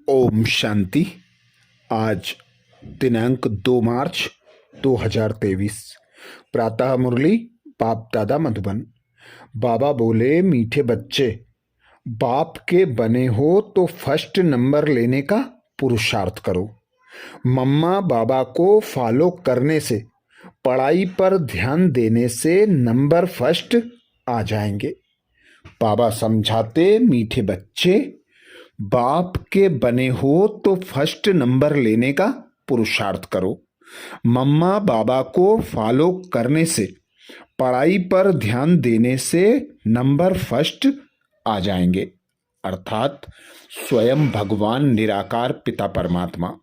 ओम शांति। आज दिनांक 2 मार्च 2023। प्रातः मुरली बाप दादा मधुबन। बाबा बोले, मीठे बच्चे, बाप के बने हो तो फर्स्ट नंबर लेने का पुरुषार्थ करो। मम्मा बाबा को फॉलो करने से, पढ़ाई पर ध्यान देने से नंबर फर्स्ट आ जाएंगे। बाबा समझाते, मीठे बच्चे, बाप के बने हो तो फर्स्ट नंबर लेने का पुरुषार्थ करो। मम्मा बाबा को फॉलो करने से, पढ़ाई पर ध्यान देने से नंबर फर्स्ट आ जाएंगे। अर्थात स्वयं भगवान निराकार पिता परमात्मा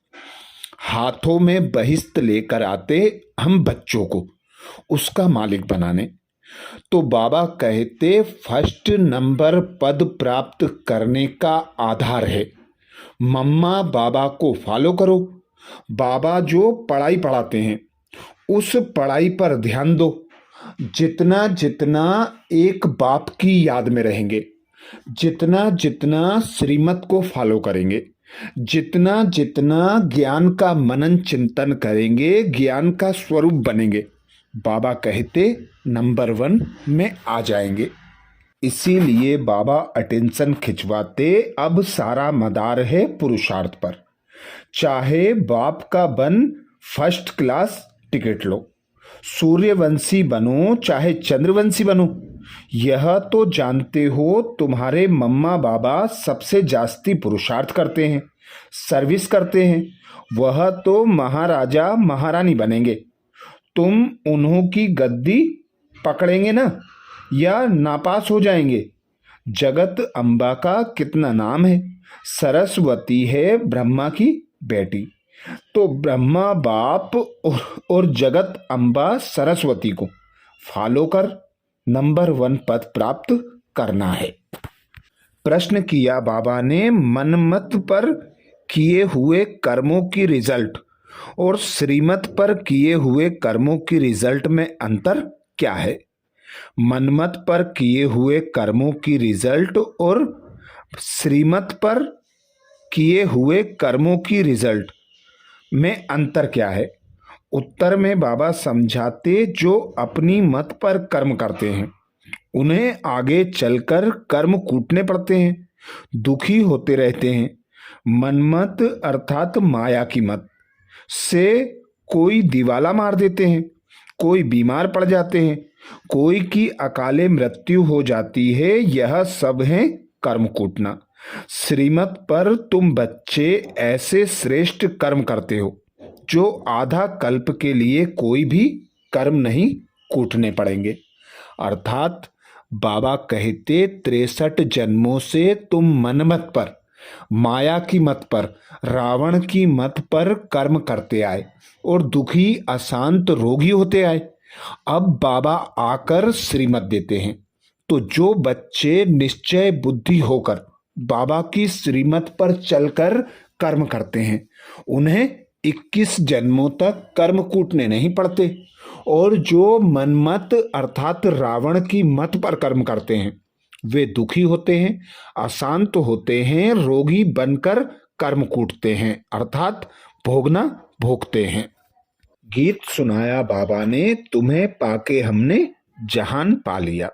हाथों में बहिस्त लेकर आते हम बच्चों को उसका मालिक बनाने। तो बाबा कहते, फर्स्ट नंबर पद प्राप्त करने का आधार है मम्मा बाबा को फॉलो करो। बाबा जो पढ़ाई पढ़ाते हैं उस पढ़ाई पर ध्यान दो। जितना जितना एक बाप की याद में रहेंगे, जितना जितना श्रीमत को फॉलो करेंगे, जितना जितना ज्ञान का मनन चिंतन करेंगे, ज्ञान का स्वरूप बनेंगे, बाबा कहते नंबर 1 में आ जाएंगे। इसीलिए बाबा अटेंशन खिंचवाते, अब सारा मदार है पुरुषार्थ पर। चाहे बाप का बन फर्स्ट क्लास टिकट लो, सूर्यवंशी बनो चाहे चंद्रवंशी बनो, यह तो जानते हो तुम्हारे मम्मा बाबा सबसे जास्ती पुरुषार्थ करते हैं, सर्विस करते हैं। वह तो महाराजा महारानी बनेंगे। तुम उन्हों की गद्दी पकड़ेंगे ना, या नापास हो जाएंगे। जगत अम्बा का कितना नाम है, सरस्वती है ब्रह्मा की बेटी। तो ब्रह्मा बाप और जगत अम्बा सरस्वती को फॉलो कर नंबर 1 पद प्राप्त करना है। प्रश्न किया बाबा ने, मनमत पर किए हुए कर्मों की रिजल्ट और श्रीमत पर किए हुए कर्मों की रिजल्ट में अंतर क्या है? मनमत पर किए हुए कर्मों की रिजल्ट और श्रीमत पर किए हुए कर्मों की रिजल्ट में अंतर क्या है? उत्तर में बाबा समझाते, जो अपनी मत पर कर्म करते हैं उन्हें आगे चलकर कर्म कूटने पड़ते हैं, दुखी होते रहते हैं। मनमत अर्थात माया की मत से कोई दिवाला मार देते हैं, कोई बीमार पड़ जाते हैं, कोई की अकाले मृत्यु हो जाती है। यह सब है कर्म कूटना। श्रीमत पर तुम बच्चे ऐसे श्रेष्ठ कर्म करते हो जो आधा कल्प के लिए कोई भी कर्म नहीं कूटने पड़ेंगे। अर्थात बाबा कहते, 63 जन्मों से तुम मनमत पर, माया की मत पर, रावण की मत पर कर्म करते आए और दुखी अशांत रोगी होते आए। अब बाबा आकर श्रीमत देते हैं। तो जो बच्चे निश्चय बुद्धि होकर बाबा की श्रीमत पर चलकर कर्म करते हैं उन्हें 21 जन्मों तक कर्म कूटने नहीं पड़ते। और जो मनमत अर्थात रावण की मत पर कर्म करते हैं वे दुखी होते हैं, अशांत होते हैं, रोगी बनकर कर्म कूटते हैं, अर्थात भोगना भोगते हैं। गीत सुनाया बाबा ने, तुम्हें पाके हमने जहान पा लिया।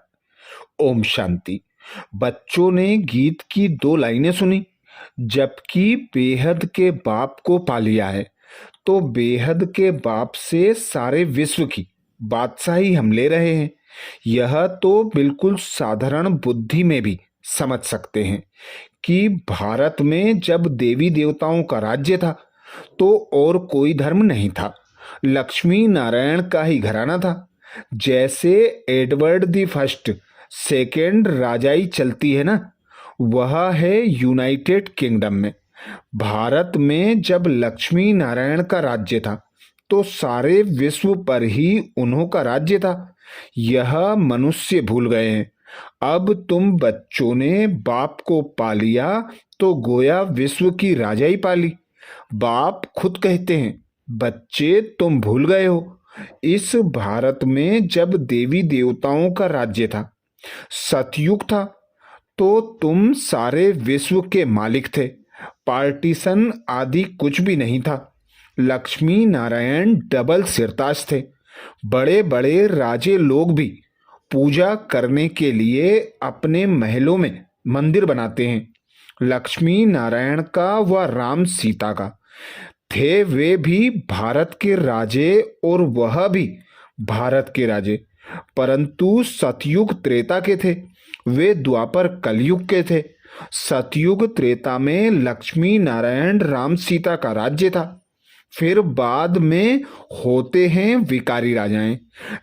ओम शांति। बच्चों ने गीत की 2 लाइनें सुनी, जबकि बेहद के बाप को पा लिया है तो बेहद के बाप से सारे विश्व की बादशाही हम ले रहे हैं। यह तो बिल्कुल साधारण बुद्धि में भी समझ सकते हैं कि भारत में जब देवी देवताओं का राज्य था तो और कोई धर्म नहीं था, लक्ष्मी नारायण का ही घराना था। जैसे एडवर्ड द फर्स्ट सेकेंड राजाई चलती है ना, वह है यूनाइटेड किंगडम में। भारत में जब लक्ष्मी नारायण का राज्य था तो सारे विश्व पर ही उन्हों का राज्य था। यह मनुष्य भूल गए हैं। अब तुम बच्चों ने बाप को पा लिया तो गोया विश्व की राजाई पाली। बाप खुद कहते हैं, बच्चे तुम भूल गए हो, इस भारत में जब देवी देवताओं का राज्य था, सतयुग था, तो तुम सारे विश्व के मालिक थे। पार्टीशन आदि कुछ भी नहीं था। लक्ष्मी नारायण डबल सिरताज थे। बड़े बड़े राजे लोग भी पूजा करने के लिए अपने महलों में मंदिर बनाते हैं। लक्ष्मी नारायण का व राम सीता का थे वे भी भारत के राजे और वह भी भारत के राजे, परंतु सतयुग त्रेता के थे, वे द्वापर कलयुग के थे। सतयुग त्रेता में लक्ष्मी नारायण राम सीता का राज्य था। फिर बाद में होते हैं विकारी राजाएं।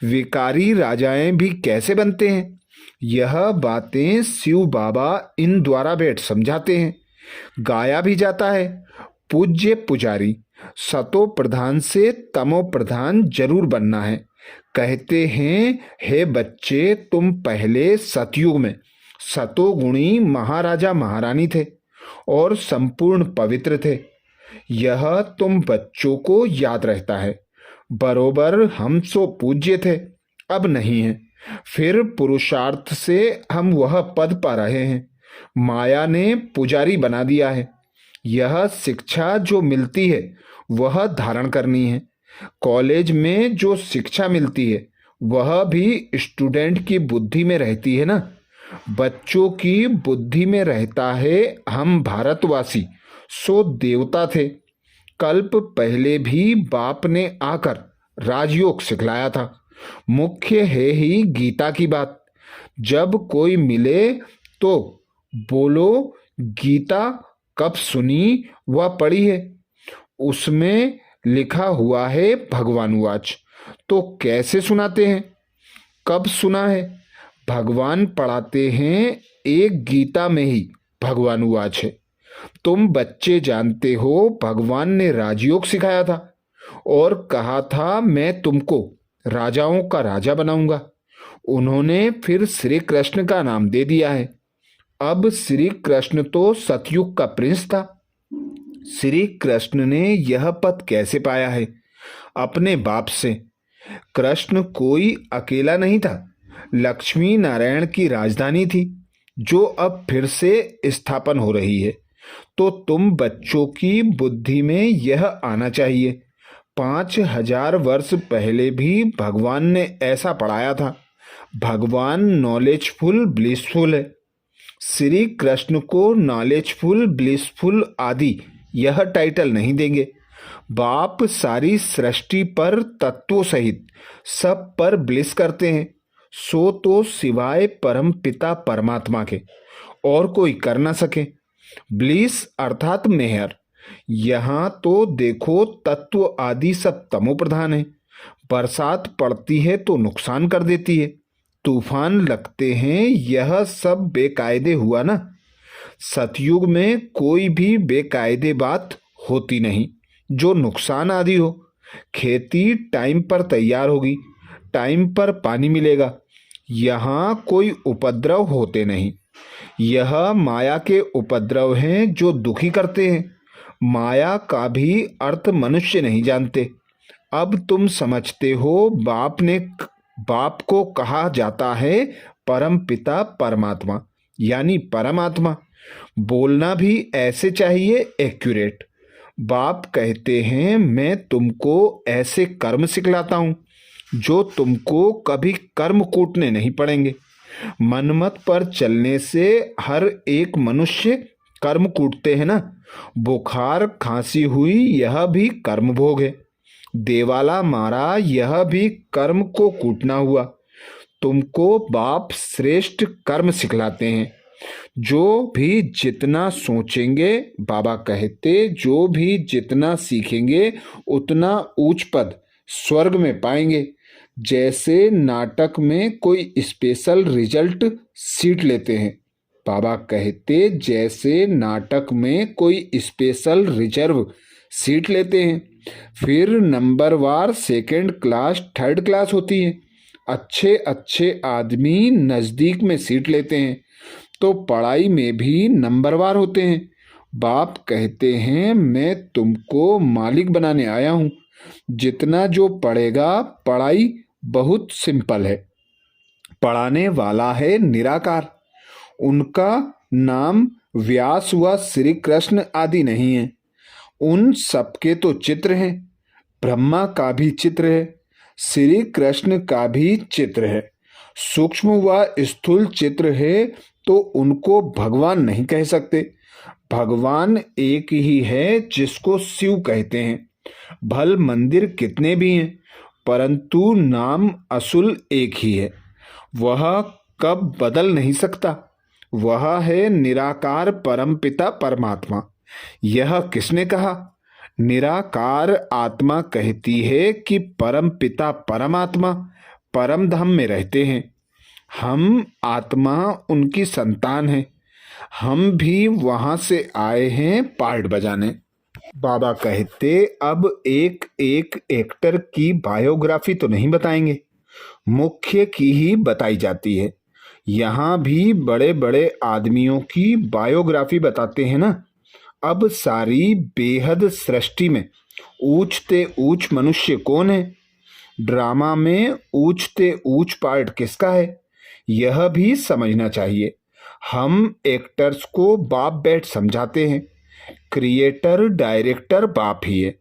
विकारी राजाएं भी कैसे बनते हैं, यह बातें शिव बाबा इन द्वारा बैठ समझाते हैं। गाया भी जाता है, पूज्य पुजारी सतो प्रधान से तमो प्रधान जरूर बनना है। कहते हैं, हे बच्चे, तुम पहले सतयुग में सतोगुणी महाराजा महारानी थे और संपूर्ण पवित्र थे। यह तुम बच्चों को याद रहता है। बरोबर हम सो पूज्य थे, अब नहीं है। फिर पुरुषार्थ से हम वह पद पा रहे हैं। माया ने पुजारी बना दिया है। यह शिक्षा जो मिलती है वह धारण करनी है। कॉलेज में जो शिक्षा मिलती है वह भी स्टूडेंट की बुद्धि में रहती है ना। बच्चों की बुद्धि में रहता है हम भारतवासी सो देवता थे। कल्प पहले भी बाप ने आकर राजयोग सिखलाया था। मुख्य है ही गीता की बात। जब कोई मिले तो बोलो, गीता कब सुनी व पढ़ी है? उसमें लिखा हुआ है भगवानुवाच। तो कैसे सुनाते हैं, कब सुना है? भगवान पढ़ाते हैं, एक गीता में ही भगवानुवाच है। तुम बच्चे जानते हो, भगवान ने राजयोग सिखाया था और कहा था मैं तुमको राजाओं का राजा बनाऊंगा। उन्होंने फिर श्री कृष्ण का नाम दे दिया है। अब श्री कृष्ण तो सतयुग का प्रिंस था। श्री कृष्ण ने यह पद कैसे पाया है? अपने बाप से। कृष्ण कोई अकेला नहीं था, लक्ष्मी नारायण की राजधानी थी जो अब फिर से स्थापन हो रही है। तो तुम बच्चों की बुद्धि में यह आना चाहिए। 5000 वर्ष पहले भी भगवान ने ऐसा पढ़ाया था। भगवान नॉलेजफुल ब्लिसफुल है। श्री कृष्ण को नॉलेजफुल ब्लिसफुल आदि यह टाइटल नहीं देंगे। बाप सारी सृष्टि पर तत्वों सहित सब पर ब्लिस करते हैं, सो तो सिवाय परम पिता परमात्मा के और कोई कर ना सके। ब्लिस अर्थात मेहर। यहाँ तो देखो, तत्व आदि सब तमो प्रधान है। बरसात पड़ती है तो नुकसान कर देती है, तूफान लगते हैं, यह सब बेकायदे हुआ ना। सतयुग में कोई भी बेकायदे बात होती नहीं जो नुकसान आदि हो। खेती टाइम पर तैयार होगी, टाइम पर पानी मिलेगा, यहाँ कोई उपद्रव होते नहीं। यह माया के उपद्रव हैं जो दुखी करते हैं। माया का भी अर्थ मनुष्य नहीं जानते। अब तुम समझते हो, बाप को कहा जाता है परम पिता परमात्मा, यानी परमात्मा। बोलना भी ऐसे चाहिए, एक्यूरेट। बाप कहते हैं मैं तुमको ऐसे कर्म सिखलाता हूं जो तुमको कभी कर्म कूटने नहीं पड़ेंगे। मनमत पर चलने से हर एक मनुष्य कर्म कूटते हैं ना। बुखार खांसी हुई, यह भी कर्म भोग है। देवाला मारा, यह भी कर्म को कूटना हुआ। तुमको बाप श्रेष्ठ कर्म सिखलाते हैं। जो भी जितना सोचेंगे, बाबा कहते, जो भी जितना सीखेंगे उतना ऊंच पद स्वर्ग में पाएंगे। जैसे नाटक में कोई स्पेशल रिजल्ट सीट लेते हैं। बाबा कहते, जैसे नाटक में कोई स्पेशल रिजर्व सीट लेते हैं। फिर नंबरवार सेकंड क्लास थर्ड क्लास होती है। अच्छे अच्छे आदमी नज़दीक में सीट लेते हैं तो पढ़ाई में भी नंबरवार होते हैं। बाप कहते हैं मैं तुमको मालिक बनाने आया हूँ। जितना जो पढ़ेगा, पढ़ाई बहुत सिंपल है। पढ़ाने वाला है निराकार, उनका नाम व्यास व श्री कृष्ण आदि नहीं हैं, उन सबके तो चित्र हैं। ब्रह्मा का भी चित्र है, श्री कृष्ण का भी चित्र है। सूक्ष्म व स्थूल चित्र है तो उनको भगवान नहीं कह सकते। भगवान एक ही है जिसको शिव कहते हैं। भल मंदिर कितने भी हैं, परंतु नाम असुल एक ही है। वह कब बदल नहीं सकता। वह है निराकार परमपिता परमात्मा। यह किसने कहा? निराकार आत्मा कहती है कि परमपिता परमात्मा परम धाम में रहते हैं। हम आत्मा उनकी संतान हैं। हम भी वहां से आए हैं पार्ट बजाने। बाबा कहते अब एक एक एक्टर की बायोग्राफी तो नहीं बताएंगे, मुख्य की ही बताई जाती है। यहाँ भी बड़े बड़े आदमियों की बायोग्राफी बताते हैं ना। अब सारी बेहद सृष्टि में ऊंचते ऊंच मनुष्य कौन है? ड्रामा में ऊंचते ऊंच पार्ट किसका है? यह भी समझना चाहिए। हम एक्टर्स को बाप बैठ समझाते हैं। क्रिएटर डायरेक्टर बाप ही है।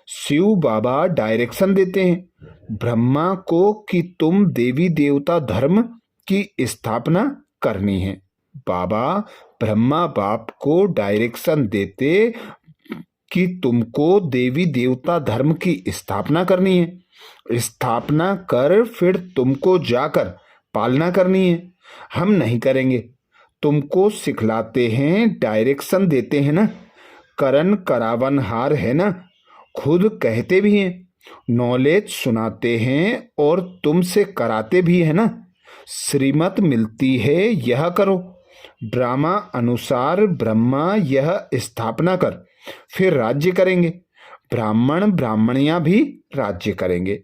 शिव बाबा डायरेक्शन देते हैं ब्रह्मा को कि तुम देवी देवता धर्म की स्थापना करनी है। बाबा ब्रह्मा बाप को डायरेक्शन देते कि तुमको देवी देवता धर्म की स्थापना करनी है। स्थापना कर फिर तुमको जाकर पालना करनी है। हम नहीं करेंगे, तुमको सिखलाते हैं, डायरेक्शन देते हैं ना। करण करावनहार है ना, खुद कहते भी हैं। नॉलेज सुनाते हैं और तुमसे कराते भी है ना। श्रीमत मिलती है, यह करो। ड्रामा अनुसार ब्रह्मा यह स्थापना कर फिर राज्य करेंगे। ब्राह्मण ब्राह्मणियां भी राज्य करेंगे।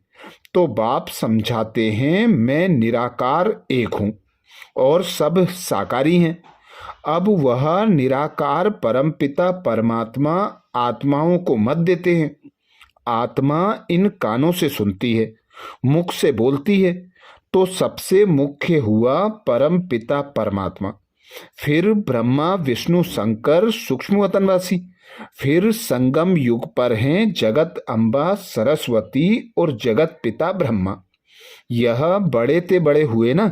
तो बाप समझाते हैं मैं निराकार एक हूं और सब साकारी हैं। अब वह निराकार परमपिता परमात्मा आत्माओं को मत देते हैं। आत्मा इन कानों से सुनती है, मुख से बोलती है। तो सबसे मुख्य हुआ परम पिता परमात्मा, फिर ब्रह्मा विष्णु शंकर सूक्ष्म वतनवासी, फिर संगम युग पर हैं जगत अम्बा सरस्वती और जगत पिता ब्रह्मा। यह बड़े ते बड़े हुए ना,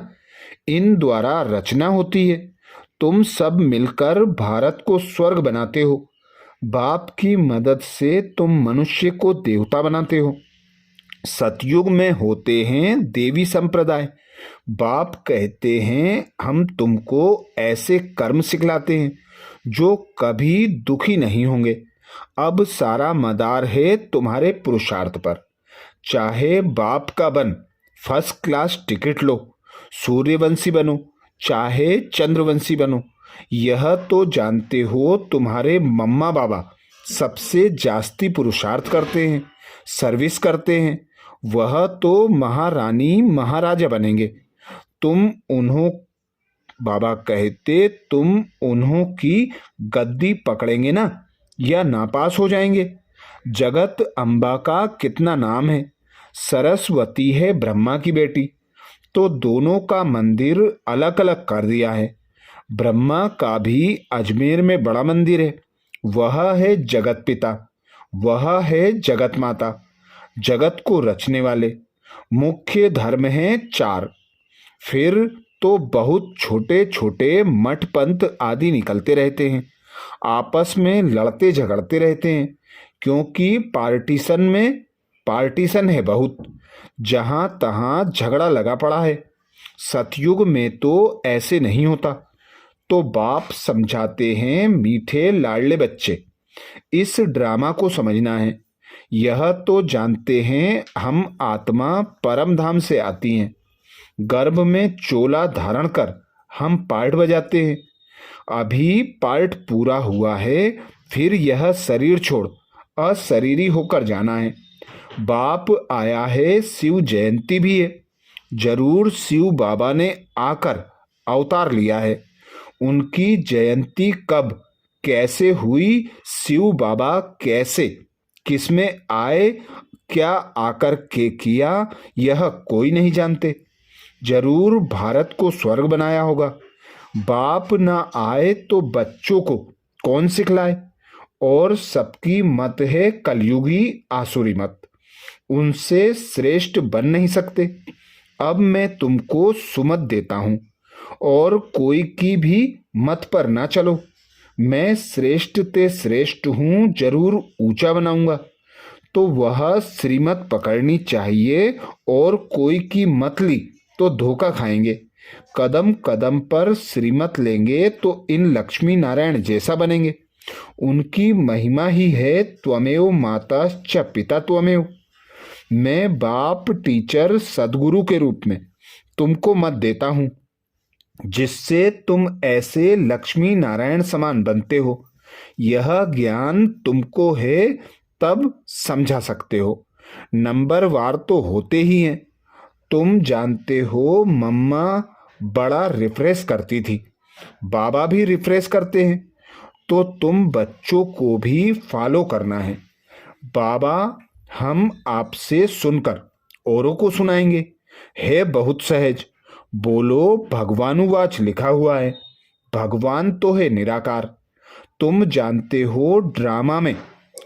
इन द्वारा रचना होती है। तुम सब मिलकर भारत को स्वर्ग बनाते हो। बाप की मदद से तुम मनुष्य को देवता बनाते हो। सतयुग में होते हैं देवी संप्रदाय। बाप कहते हैं हम तुमको ऐसे कर्म सिखलाते हैं जो कभी दुखी नहीं होंगे। अब सारा मदार है तुम्हारे पुरुषार्थ पर। चाहे बाप का बन फर्स्ट क्लास टिकट लो, सूर्यवंशी बनो, चाहे चंद्रवंशी बनो। यह तो जानते हो तुम्हारे मम्मा बाबा सबसे जास्ती पुरुषार्थ करते हैं, सर्विस करते हैं। वह तो महारानी महाराजा बनेंगे। तुम उन्हों बाबा कहते तुम उन्हों की गद्दी पकड़ेंगे ना या नापास हो जाएंगे। जगत अम्बा का कितना नाम है। सरस्वती है ब्रह्मा की बेटी, तो दोनों का मंदिर अलग अलग कर दिया है। ब्रह्मा का भी अजमेर में बड़ा मंदिर है। वह है जगत पिता, वह है जगत माता, जगत को रचने वाले। मुख्य धर्म हैं 4। फिर तो बहुत छोटे छोटे मठ पंथ आदि निकलते रहते हैं, आपस में लड़ते झगड़ते रहते हैं, क्योंकि पार्टीशन है बहुत। जहां तहां झगड़ा लगा पड़ा है। सतयुग में तो ऐसे नहीं होता। तो बाप समझाते हैं मीठे लाडले बच्चे, इस ड्रामा को समझना है। यह तो जानते हैं हम आत्मा परम धाम से आती हैं। गर्भ में चोला धारण कर हम पार्ट बजाते हैं। अभी पार्ट पूरा हुआ है, फिर यह शरीर छोड़ अशरीरी होकर जाना है। बाप आया है, शिव जयंती भी है। जरूर शिव बाबा ने आकर अवतार लिया है। उनकी जयंती कब कैसे हुई, शिव बाबा कैसे किसमें आए, क्या आकर के किया, यह कोई नहीं जानते। जरूर भारत को स्वर्ग बनाया होगा। बाप ना आए तो बच्चों को कौन सिखलाए। और सबकी मत है कलयुगी आसुरी मत, उनसे श्रेष्ठ बन नहीं सकते। अब मैं तुमको सुमत देता हूं और कोई की भी मत पर ना चलो। मैं श्रेष्ठ ते श्रेष्ठ हूं, जरूर ऊंचा बनाऊंगा। तो वह श्रीमत पकड़नी चाहिए और कोई की मत ली तो धोखा खाएंगे। कदम कदम पर श्रीमत लेंगे तो इन लक्ष्मी नारायण जैसा बनेंगे। उनकी महिमा ही है त्वमेव माता च पिता त्वमेव। मैं बाप, टीचर, सदगुरु के रूप में तुमको मत देता हूं, जिससे तुम ऐसे लक्ष्मी नारायण समान बनते हो। यह ज्ञान तुमको है तब समझा सकते हो। नंबर वार तो होते ही हैं। तुम जानते हो मम्मा बड़ा रिफ्रेश करती थी, बाबा भी रिफ्रेश करते हैं, तो तुम बच्चों को भी फॉलो करना है। बाबा हम आपसे सुनकर औरों को सुनाएंगे। है बहुत सहज। बोलो भगवानुवाच लिखा हुआ है। भगवान तो है निराकार। तुम जानते हो ड्रामा में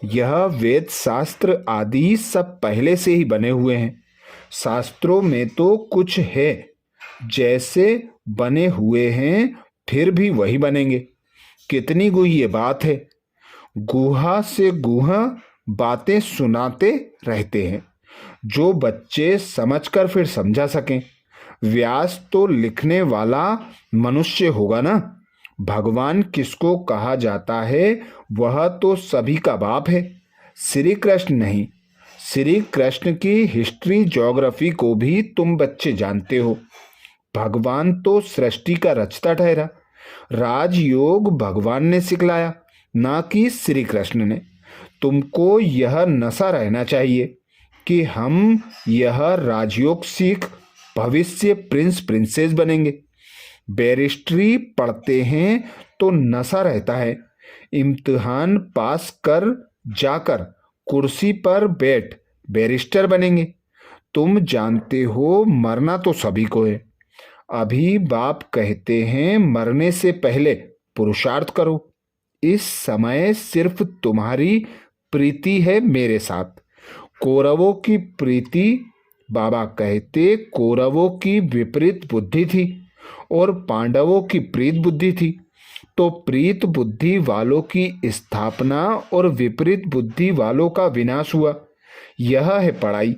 यह वेद शास्त्र आदि सब पहले से ही बने हुए हैं। शास्त्रों में तो कुछ है, जैसे बने हुए हैं फिर भी वही बनेंगे। कितनी गुह्य बात है। गुहा से गुहा बातें सुनाते रहते हैं, जो बच्चे समझकर फिर समझा सकें। व्यास तो लिखने वाला मनुष्य होगा ना। भगवान किसको कहा जाता है, वह तो सभी का बाप है, श्री कृष्ण नहीं। श्री कृष्ण की हिस्ट्री ज्योग्राफी को भी तुम बच्चे जानते हो। भगवान तो सृष्टि का रचता ठहरा। राजयोग भगवान ने सिखलाया, ना कि श्री कृष्ण ने। तुमको यह नशा रहना चाहिए कि हम यह राजयोग सीख भविष्य प्रिंस प्रिंसेस बनेंगे। बैरिस्ट्री पढ़ते हैं तो नशा रहता है। इम्तिहान पास कर जाकर कुर्सी पर बैठ बैरिस्टर बनेंगे। तुम जानते हो मरना तो सभी को है। अभी बाप कहते हैं मरने से पहले पुरुषार्थ करो। इस समय सिर्फ तुम्हारी प्रीति है मेरे साथ। कौरवों की प्रीति, बाबा कहते कौरवों की विपरीत बुद्धि थी और पांडवों की प्रीत बुद्धि थी। तो प्रीत बुद्धि वालों की स्थापना और विपरीत बुद्धि वालों का विनाश हुआ। यह है पढ़ाई।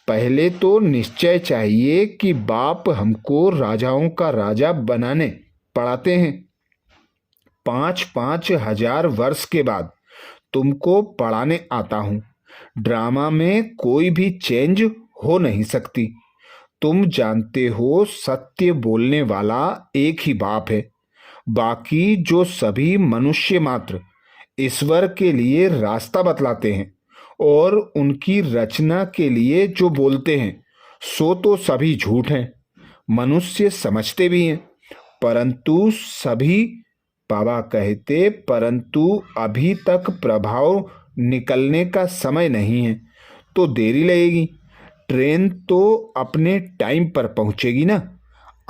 पहले तो निश्चय चाहिए कि बाप हमको राजाओं का राजा बनाने पढ़ाते हैं। 5-5 हजार वर्ष के बाद तुमको पढ़ाने आता हूं। ड्रामा में कोई भी चेंज हो नहीं सकती। तुम जानते हो सत्य बोलने वाला एक ही बाप है। बाकी जो सभी मनुष्य मात्र ईश्वर के लिए रास्ता बतलाते हैं और उनकी रचना के लिए जो बोलते हैं, सो तो सभी झूठ हैं। मनुष्य समझते भी हैं, परंतु सभी, बाबा कहते, परंतु अभी तक प्रभाव निकलने का समय नहीं है, तो देरी लगेगी। ट्रेन तो अपने टाइम पर पहुंचेगी ना।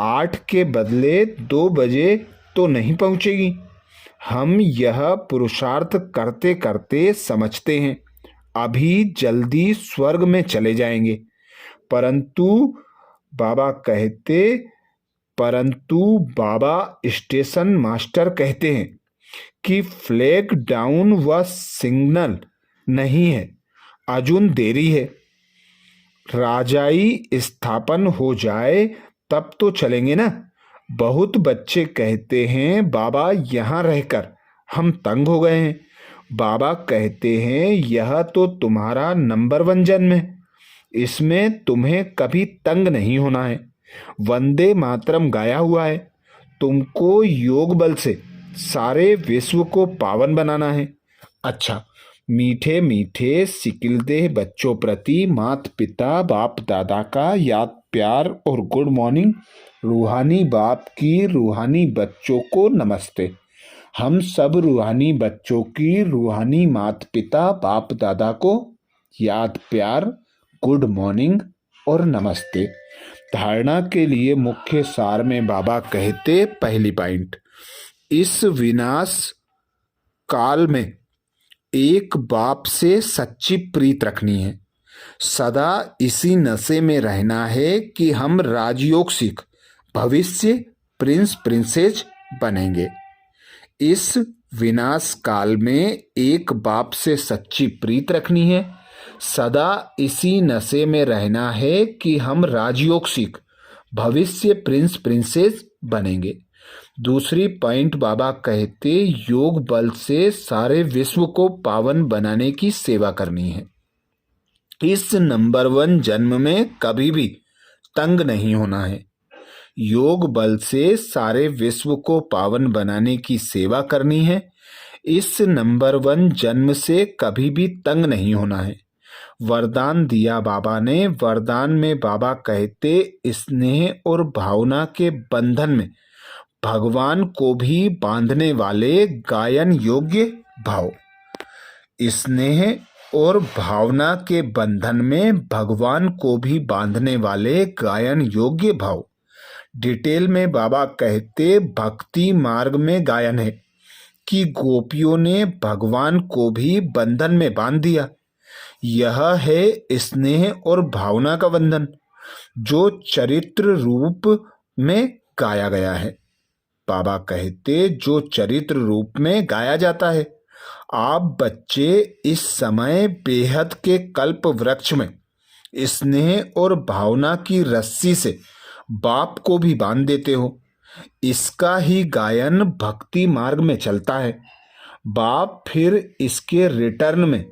8 के बदले 2 बजे तो नहीं पहुंचेगी। हम यह पुरुषार्थ करते करते समझते हैं अभी जल्दी स्वर्ग में चले जाएंगे। परंतु बाबा कहते, परंतु बाबा स्टेशन मास्टर कहते हैं कि फ्लैग डाउन व सिग्नल नहीं है, अजून देरी है। राजाई स्थापन हो जाए तब तो चलेंगे ना। बहुत बच्चे कहते हैं बाबा यहाँ रहकर हम तंग हो गए हैं। बाबा कहते हैं यह तो तुम्हारा नंबर 1 जन्म है, इसमें तुम्हें कभी तंग नहीं होना है। वंदे मातरम गाया हुआ है। तुमको योग बल से सारे विश्व को पावन बनाना है। अच्छा, मीठे मीठे सिकिलदेह बच्चों प्रति माता पिता बाप दादा का याद प्यार और गुड मॉर्निंग। रूहानी बाप की रूहानी बच्चों को नमस्ते। हम सब रूहानी बच्चों की रूहानी माता पिता बाप दादा को याद प्यार, गुड मॉर्निंग और नमस्ते। धारणा के लिए मुख्य सार में बाबा कहते, पहली पॉइंट, इस विनाश काल में एक बाप से सच्ची प्रीत रखनी है। सदा इसी नशे में रहना है कि हम राजयोग सीख भविष्य प्रिंस प्रिंसेस बनेंगे। इस विनाश काल में एक बाप से सच्ची प्रीत रखनी है। सदा इसी नशे में रहना है कि हम राजयोग सीख भविष्य प्रिंस प्रिंसेस बनेंगे। दूसरी पॉइंट बाबा कहते, योग बल से सारे विश्व को पावन बनाने की सेवा करनी है। इस नंबर 1 जन्म में कभी भी तंग नहीं होना है। योग बल से सारे विश्व को पावन बनाने की सेवा करनी है। इस नंबर 1 जन्म से कभी भी तंग नहीं होना है। वरदान दिया बाबा ने। वरदान में बाबा कहते, स्नेह और भावना के बंधन में भगवान को भी बांधने वाले गायन योग्य भाव। स्नेह और भावना के बंधन में भगवान को भी बांधने वाले गायन योग्य भाव। डिटेल में बाबा कहते, भक्ति मार्ग में गायन है कि गोपियों ने भगवान को भी बंधन में बांध दिया। यह है स्नेह और भावना का बंधन जो चरित्र रूप में गाया गया है। बाबा कहते, जो चरित्र रूप में गाया जाता है। आप बच्चे इस समय बेहद के कल्प वृक्ष में स्नेह और भावना की रस्सी से बाप को भी बांध देते हो। इसका ही गायन भक्ति मार्ग में चलता है। बाप फिर इसके रिटर्न में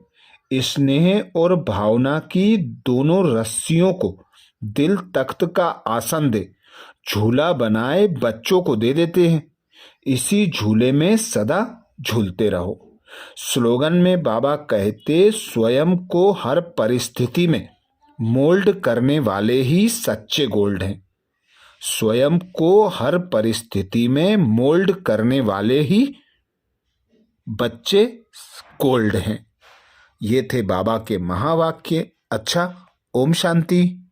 स्नेह और भावना की दोनों रस्सियों को दिल तख्त का आसन दे झूला बनाए बच्चों को दे देते हैं। इसी झूले में सदा झूलते रहो। स्लोगन में बाबा कहते, स्वयं को हर परिस्थिति में मोल्ड करने वाले ही सच्चे गोल्ड हैं। स्वयं को हर परिस्थिति में मोल्ड करने वाले ही बच्चे गोल्ड हैं। ये थे बाबा के महावाक्य। अच्छा, ओम शांति।